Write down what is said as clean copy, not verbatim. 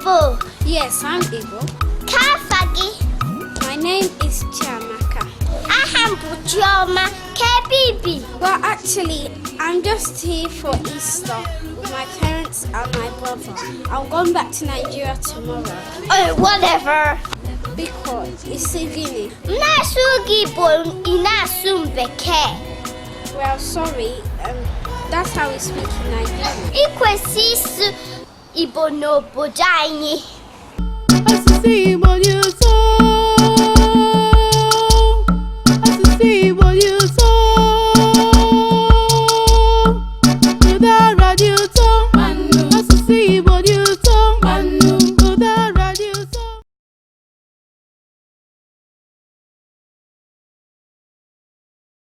Igbo? Yes, I'm Igbo. Kafagi. My name is Chiamaka. Aham Chioma Kebibi. Well, actually, I'm just here for Easter with my parents and my brother. I'm going back to Nigeria tomorrow. Oh, whatever. Because it's Guinea. Na-asu Igbo, na-asu Bekee. Well, sorry, that's how we speak in Nigeria. Ikwesị ịsụ Igbo n'obodo anyị. Asusu Igbo